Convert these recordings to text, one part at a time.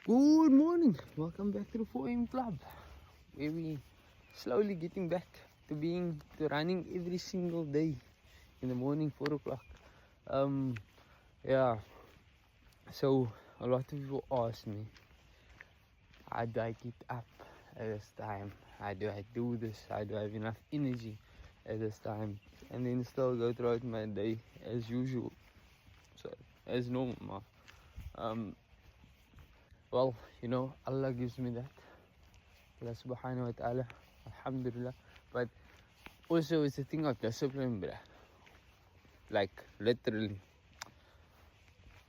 Good morning, welcome back to the 4am Club, where we slowly getting back to running every single day in the morning, 4 o'clock. Yeah, so a lot of people ask me, how do I get up at this time? How do I do this? How do I have enough energy at this time? And then still go throughout my day as usual, so as normal. Well, Allah gives me that. Allah subhanahu wa ta'ala, alhamdulillah. But also it's a thing of discipline, bruh. Like literally,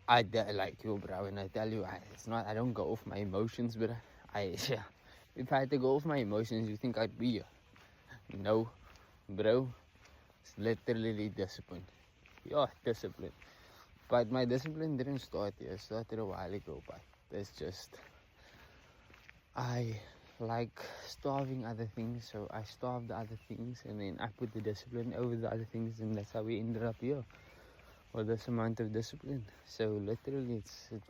like you, bruh. When I tell you, I don't go off my emotions, bruh. If I had to go off my emotions, you think I'd be here? No, bro. It's literally discipline. Yeah, discipline. But my discipline didn't start here. It started a while ago, but it's just I like starving other things, so I starved the other things, and then I put the discipline over the other things, and that's how we ended up here with this amount of discipline. So literally,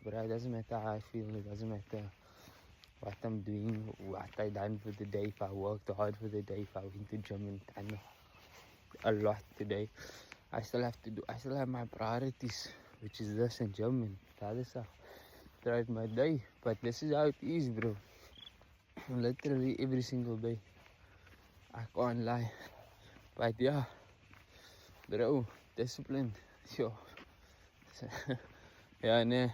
but it doesn't matter how I feel. It doesn't matter what I'm doing, what I done for the day. If I worked hard for the day, if I went to gym and done a lot today, I still have my priorities, which is this and gym and the other stuff throughout my day. But this is how it is, bro. Literally every single day. I can't lie. But yeah, bro, discipline. Yo. Yeah, nah.